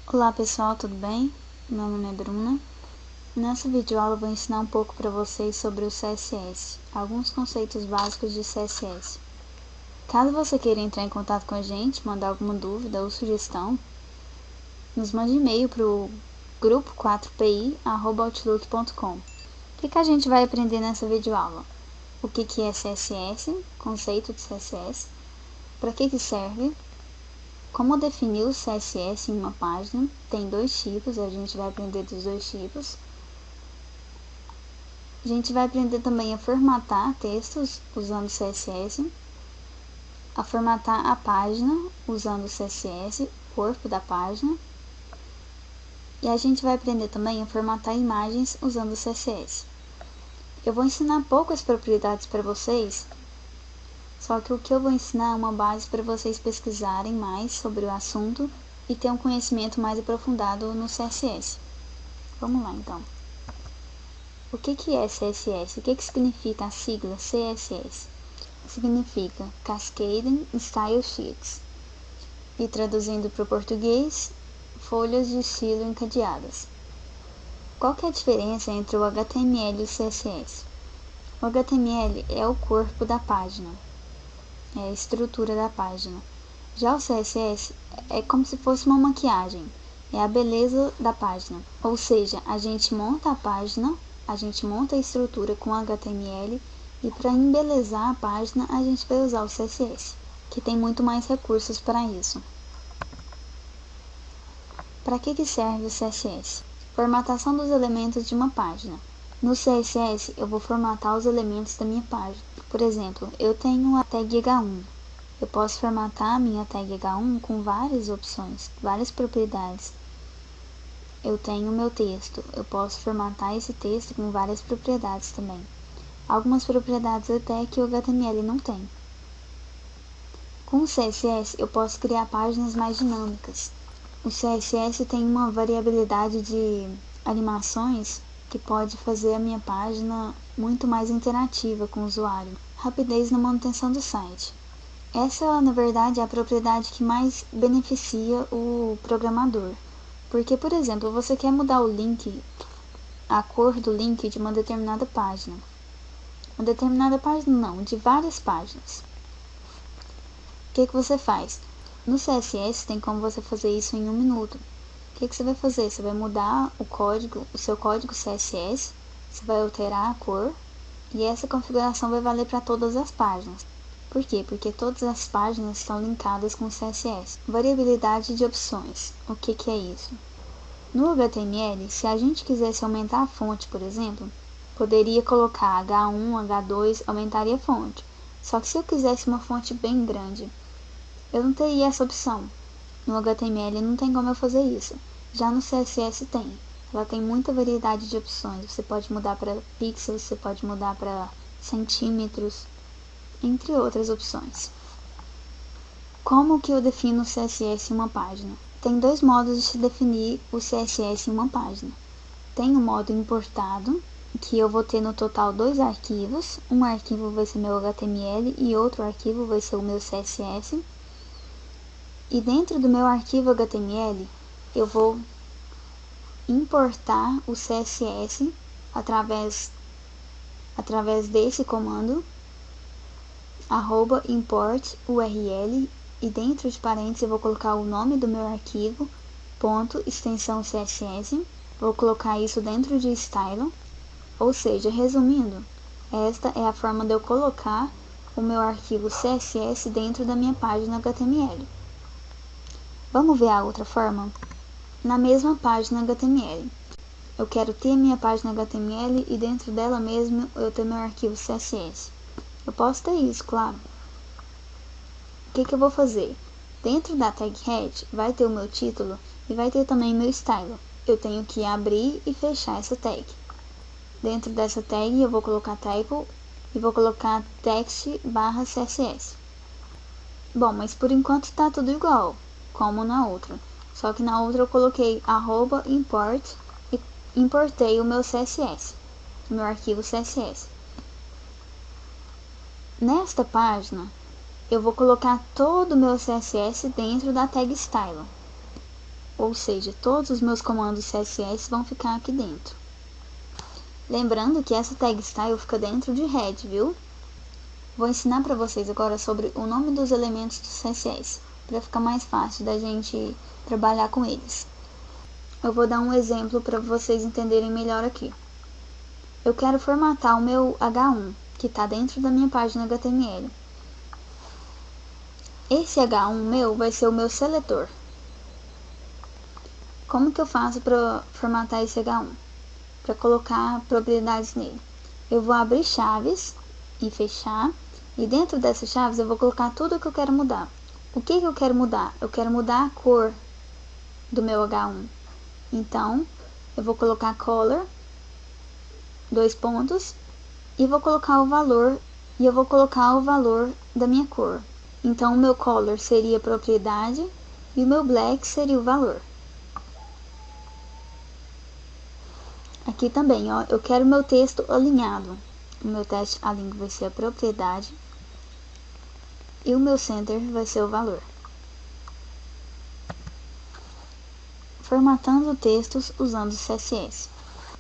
Olá pessoal, tudo bem? Meu nome é Bruna. Nessa videoaula eu vou ensinar um pouco para vocês sobre o CSS, alguns conceitos básicos de CSS. Caso você queira entrar em contato com a gente, mandar alguma dúvida ou sugestão, nos mande e-mail para o grupo4pi@outlook.com. O que a gente vai aprender nessa videoaula? O que é CSS, conceito de CSS, para que serve, como definir o CSS em uma página. Tem dois tipos, a gente vai aprender dos dois tipos. A gente vai aprender também a formatar textos usando CSS, a formatar a página usando o CSS, o corpo da página. E a gente vai aprender também a formatar imagens usando o CSS. Eu vou ensinar poucas propriedades para vocês, só que o que eu vou ensinar é uma base para vocês pesquisarem mais sobre o assunto e ter um conhecimento mais aprofundado no CSS. Vamos lá então. O que é CSS? O que significa a sigla CSS? Significa Cascading Style Sheets. E traduzindo para o português, folhas de estilo encadeadas. Qual que é a diferença entre o HTML e o CSS? O HTML é o corpo da página, é a estrutura da página. Já o CSS é como se fosse uma maquiagem, é a beleza da página. Ou seja, a gente monta a página, a gente monta a estrutura com HTML e para embelezar a página a gente vai usar o CSS, que tem muito mais recursos para isso. Para que serve o CSS? Formatação dos elementos de uma página. No CSS eu vou formatar os elementos da minha página. Por exemplo, eu tenho a tag H1. Eu posso formatar a minha tag H1 com várias opções, várias propriedades. Eu tenho o meu texto, eu posso formatar esse texto com várias propriedades também. Algumas propriedades até que o HTML não tem. Com o CSS eu posso criar páginas mais dinâmicas. O CSS tem uma variabilidade de animações que pode fazer a minha página muito mais interativa com o usuário. Rapidez na manutenção do site. Essa, na verdade, é a propriedade que mais beneficia o programador. Porque, por exemplo, você quer mudar o link, a cor do link de uma determinada página. Uma determinada página não, de várias páginas. O que você faz? No CSS tem como você fazer isso em 1 minuto. O que você vai fazer? Você vai mudar o seu código CSS, você vai alterar a cor, e essa configuração vai valer para todas as páginas. Por quê? Porque todas as páginas estão linkadas com o CSS. Variabilidade de opções. O que é isso? No HTML, se a gente quisesse aumentar a fonte, por exemplo, poderia colocar H1, H2, aumentaria a fonte. Só que se eu quisesse uma fonte bem grande, eu não teria essa opção. No HTML não tem como eu fazer isso. Já no CSS tem. Ela tem muita variedade de opções. Você pode mudar para pixels, você pode mudar para centímetros, entre outras opções. Como que eu defino o CSS em uma página? Tem dois modos de se definir o CSS em uma página. Tem o modo importado, que eu vou ter no total 2 arquivos. Um arquivo vai ser meu HTML e outro arquivo vai ser o meu CSS. E dentro do meu arquivo HTML, eu vou importar o CSS através desse comando, @import URL, e dentro de parênteses eu vou colocar o nome do meu arquivo, ponto, extensão CSS, vou colocar isso dentro de style, ou seja, resumindo, esta é a forma de eu colocar o meu arquivo CSS dentro da minha página HTML. Vamos ver a outra forma? Na mesma página HTML. Eu quero ter minha página HTML e dentro dela mesmo eu ter meu arquivo CSS. Eu posso ter isso, claro. O que eu vou fazer? Dentro da tag head vai ter o meu título e vai ter também meu style. Eu tenho que abrir e fechar essa tag. Dentro dessa tag eu vou colocar title e vou colocar text/css. Bom, mas por enquanto está tudo igual, como na outra. Só que na outra eu coloquei @import e importei o meu CSS, o meu arquivo CSS. Nesta página, eu vou colocar todo o meu CSS dentro da tag style. ou seja, todos os meus comandos CSS vão ficar aqui dentro. Lembrando que essa tag style fica dentro de head, viu? Vou ensinar para vocês agora sobre o nome dos elementos do CSS, para ficar mais fácil da gente trabalhar com eles. Eu vou dar um exemplo para vocês entenderem melhor aqui. Eu quero formatar o meu H1, que está dentro da minha página HTML. Esse H1 meu vai ser o meu seletor. Como que eu faço para formatar esse H1? Para colocar propriedades nele. Eu vou abrir chaves e fechar. E dentro dessas chaves eu vou colocar tudo o que eu quero mudar. O que eu quero mudar? Eu quero mudar a cor do meu H1. Então, eu vou colocar color, 2 pontos, e vou colocar o valor, e eu vou colocar o valor da minha cor. Então, o meu color seria a propriedade, e o meu black seria o valor. Aqui também, ó, eu quero o meu texto alinhado. O meu teste align vai ser a propriedade, e o meu center vai ser o valor. Formatando textos usando CSS.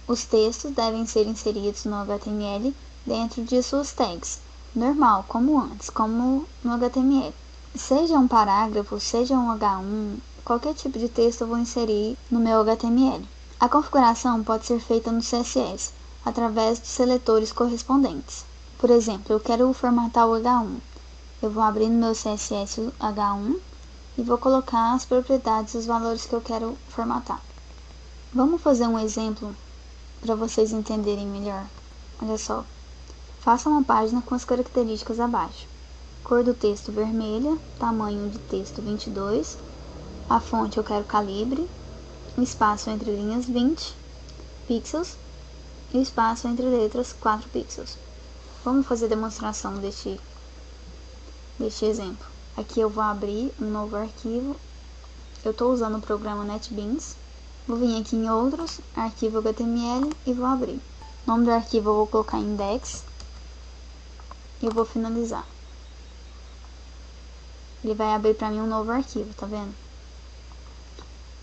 Os textos devem ser inseridos no HTML dentro de suas tags, normal, como antes, como no HTML. Seja um parágrafo, seja um H1, qualquer tipo de texto eu vou inserir no meu HTML. A configuração pode ser feita no CSS, através dos seletores correspondentes. Por exemplo, eu quero formatar o H1. Eu vou abrir no meu CSS H1 e vou colocar as propriedades e os valores que eu quero formatar. Vamos fazer um exemplo para vocês entenderem melhor. Olha só. Faça uma página com as características abaixo. Cor do texto vermelha, tamanho de texto 22, a fonte eu quero calibre, o espaço entre linhas 20 pixels e o espaço entre letras 4 pixels. Vamos fazer a demonstração deste exemplo. Aqui eu vou abrir um novo arquivo. Eu estou usando o programa NetBeans. Vou vir aqui em outros, arquivo HTML e vou abrir. O nome do arquivo eu vou colocar index e eu vou finalizar. Ele vai abrir para mim um novo arquivo, tá vendo?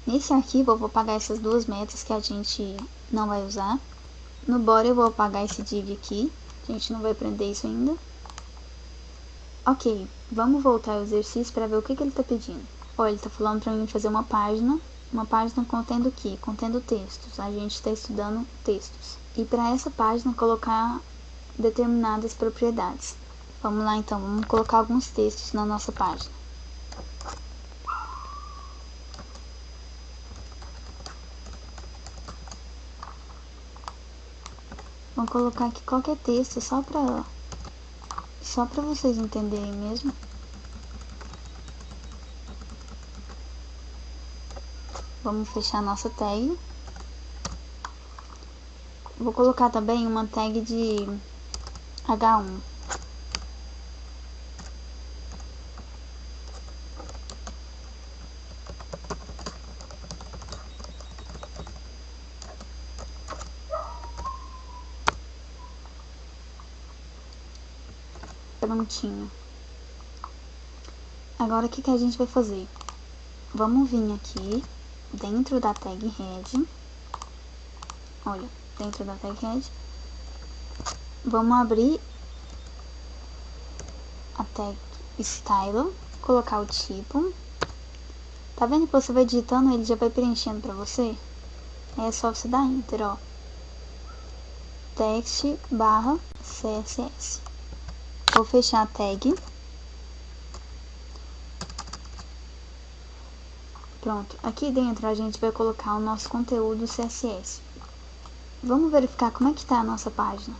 Nesse arquivo eu vou apagar essas duas metas que a gente não vai usar. No body eu vou apagar esse div aqui, a gente não vai prender isso ainda. Ok, vamos voltar ao exercício para ver o que ele está pedindo. Olha, ele está falando para mim fazer uma página contendo o quê? Contendo textos. A gente está estudando textos. E para essa página colocar determinadas propriedades. Vamos lá então, vamos colocar alguns textos na nossa página. Vou colocar aqui qualquer texto só para vocês entenderem mesmo. Vamos fechar nossa tag. Vou colocar também uma tag de H1. Prontinho. Agora o que a gente vai fazer? Vamos vir aqui dentro da tag head. Olha, dentro da tag head. Vamos abrir a tag style, colocar o tipo. Tá vendo que você vai digitando, ele já vai preenchendo pra você? É só você dar enter, ó. Text barra CSS. Vou fechar a tag. Pronto, aqui dentro a gente vai colocar o nosso conteúdo CSS. Vamos verificar como é que tá a nossa página.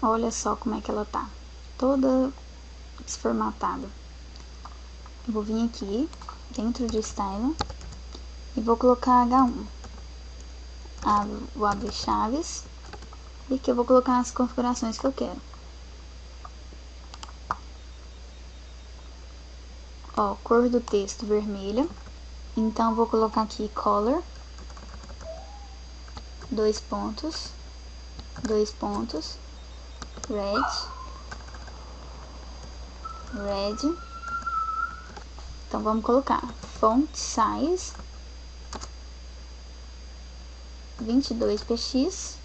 Olha só como é que ela tá, toda desformatada. Eu vou vir aqui, dentro de Style, e vou colocar H1. Vou abrir chaves, e aqui eu vou colocar as configurações que eu quero. Ó, cor do texto vermelha. Então, vou colocar aqui color, 2 pontos, red. Então, vamos colocar font size 22px.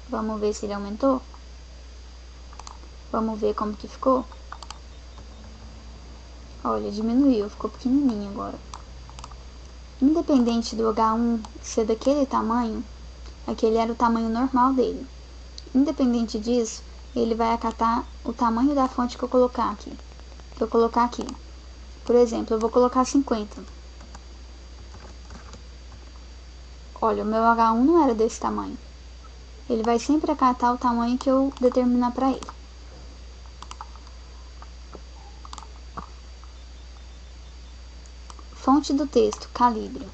Vamos ver se ele aumentou. Vamos ver como que ficou. Olha, diminuiu, ficou pequenininho agora. Independente do H1 ser daquele tamanho, aquele era o tamanho normal dele. Independente disso, ele vai acatar o tamanho da fonte que eu colocar aqui. Por exemplo, eu vou colocar 50. Olha, o meu H1 não era desse tamanho. Ele vai sempre acatar o tamanho que eu determinar para ele. Fonte do texto, calibre.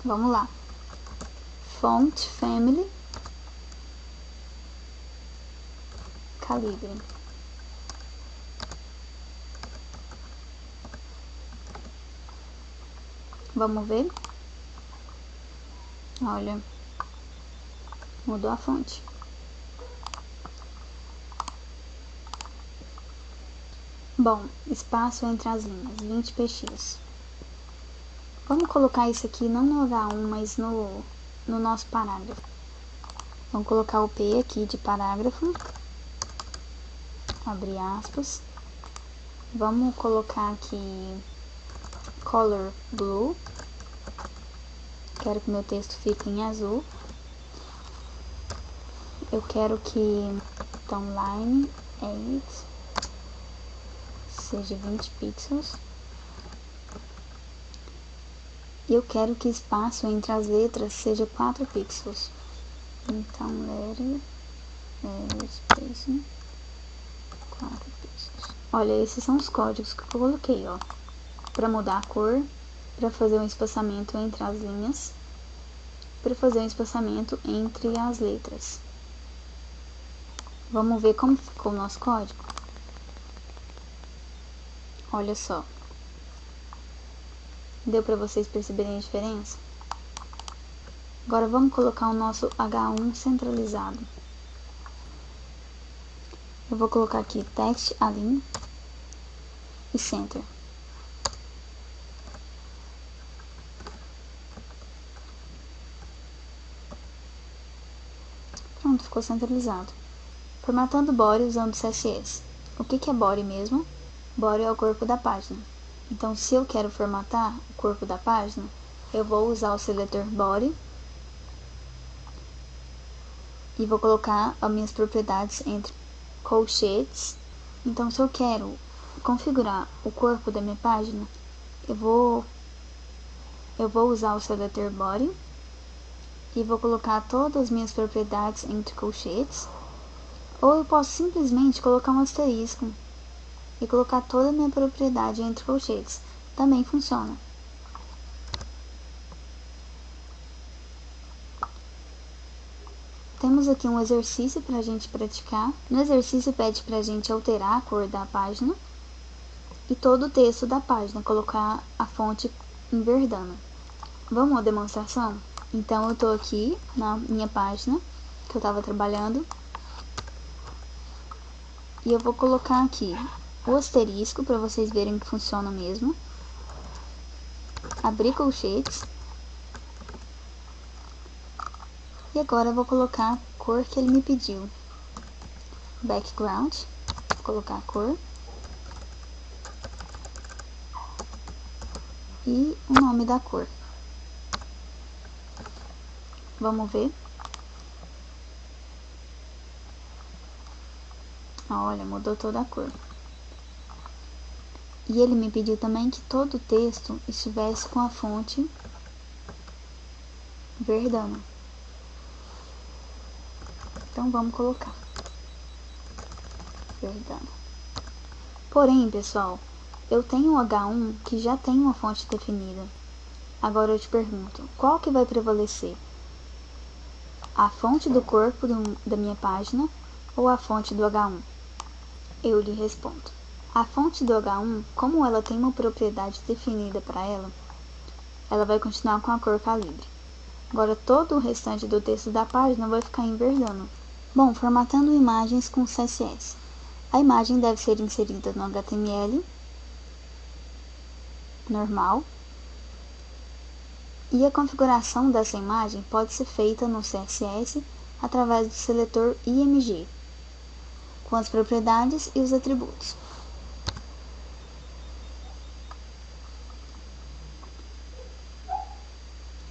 Vamos lá. Font family, calibre. Vamos ver. Olha, mudou a fonte. Bom, espaço entre as linhas, 20px. Vamos colocar isso aqui não no H1, mas no nosso parágrafo. Vamos colocar o P aqui de parágrafo. Abre aspas. Vamos colocar aqui color blue. Quero que meu texto fique em azul. Eu quero que então line 8 seja 20 pixels. E eu quero que espaço entre as letras seja 4 pixels. Então letter spacing 4 pixels. Olha, esses são os códigos que eu coloquei, ó, para mudar a cor, para fazer um espaçamento entre as linhas, para fazer um espaçamento entre as letras. Vamos ver como ficou o nosso código? Olha só. Deu para vocês perceberem a diferença? Agora vamos colocar o nosso H1 centralizado. Eu vou colocar aqui text align e center. Pronto, ficou centralizado. Formatando body usando CSS. O que é body mesmo? Body é o corpo da página. Então, se eu quero formatar o corpo da página, eu vou usar o seletor body e vou colocar as minhas propriedades entre colchetes. Então, se eu quero configurar o corpo da minha página, eu vou usar o seletor body e vou colocar todas as minhas propriedades entre colchetes, ou eu posso simplesmente colocar um asterisco e colocar toda a minha propriedade entre colchetes. Também funciona. Temos aqui um exercício para a gente praticar. No exercício pede para a gente alterar a cor da página e todo o texto da página, colocar a fonte em verdana. Vamos à demonstração? Então, eu estou aqui na minha página que eu estava trabalhando e eu vou colocar aqui o asterisco para vocês verem que funciona mesmo. Abrir colchetes. E agora eu vou colocar a cor que ele me pediu. Background. Vou colocar a cor. E o nome da cor. Vamos ver. Olha, mudou toda a cor. E ele me pediu também que todo o texto estivesse com a fonte verdana. Então, vamos colocar verdana. Porém, pessoal, eu tenho um H1 que já tem uma fonte definida. Agora eu te pergunto, qual que vai prevalecer? A fonte do corpo da minha página ou a fonte do H1? Eu lhe respondo. A fonte do H1, como ela tem uma propriedade definida para ela, ela vai continuar com a cor calibre. Agora, todo o restante do texto da página vai ficar em verdana. Bom, formatando imagens com CSS. A imagem deve ser inserida no HTML normal. E a configuração dessa imagem pode ser feita no CSS através do seletor IMG, com as propriedades e os atributos.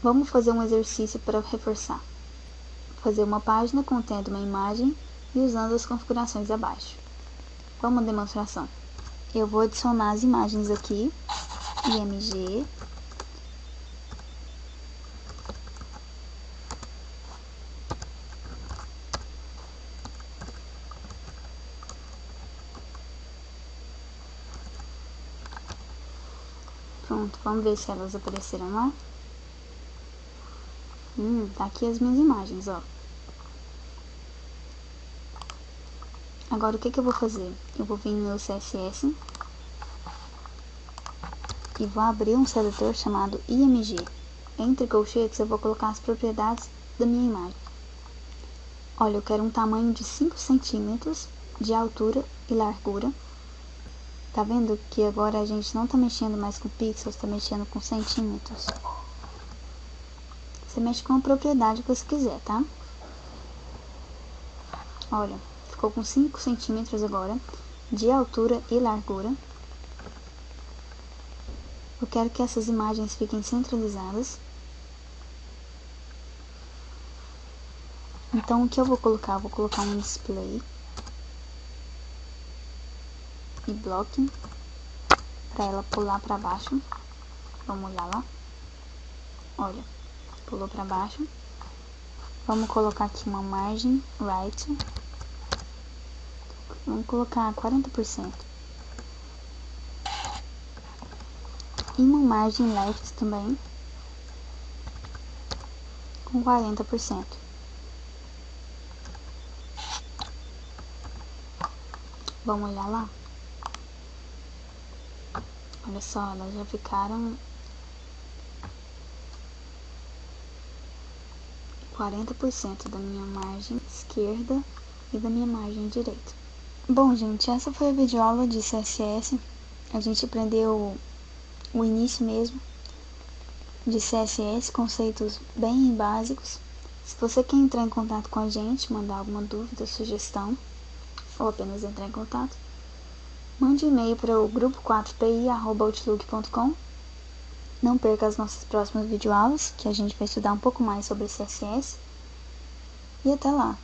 Vamos fazer um exercício para reforçar. Fazer uma página contendo uma imagem e usando as configurações abaixo. Vamos à demonstração. Eu vou adicionar as imagens aqui, IMG, pronto, vamos ver se elas apareceram lá. Tá aqui as minhas imagens, ó. Agora o que eu vou fazer? Eu vou vir no meu CSS e vou abrir um seletor chamado IMG. Entre colchetes eu vou colocar as propriedades da minha imagem. Olha, eu quero um tamanho de 5 centímetros de altura e largura. Tá vendo que agora a gente não tá mexendo mais com pixels, tá mexendo com centímetros. Você mexe com a propriedade que você quiser, tá? Olha, ficou com 5 centímetros agora de altura e largura. Eu quero que essas imagens fiquem centralizadas. Então, o que eu vou colocar? Eu vou colocar um display e blocking para ela pular para baixo. Vamos olhar lá. Olha, pulou para baixo. Vamos colocar aqui uma margem right. Vamos colocar 40%. E uma margem left também com 40%. Vamos olhar lá? Olha só, elas já ficaram 40% da minha margem esquerda e da minha margem direita. Bom, gente, essa foi a videoaula de CSS. A gente aprendeu o início mesmo de CSS, conceitos bem básicos. Se você quer entrar em contato com a gente, mandar alguma dúvida, sugestão, ou apenas entrar em contato, mande um e-mail para o grupo4pi@outlook.com. Não perca as nossas próximas videoaulas, que a gente vai estudar um pouco mais sobre CSS. E até lá!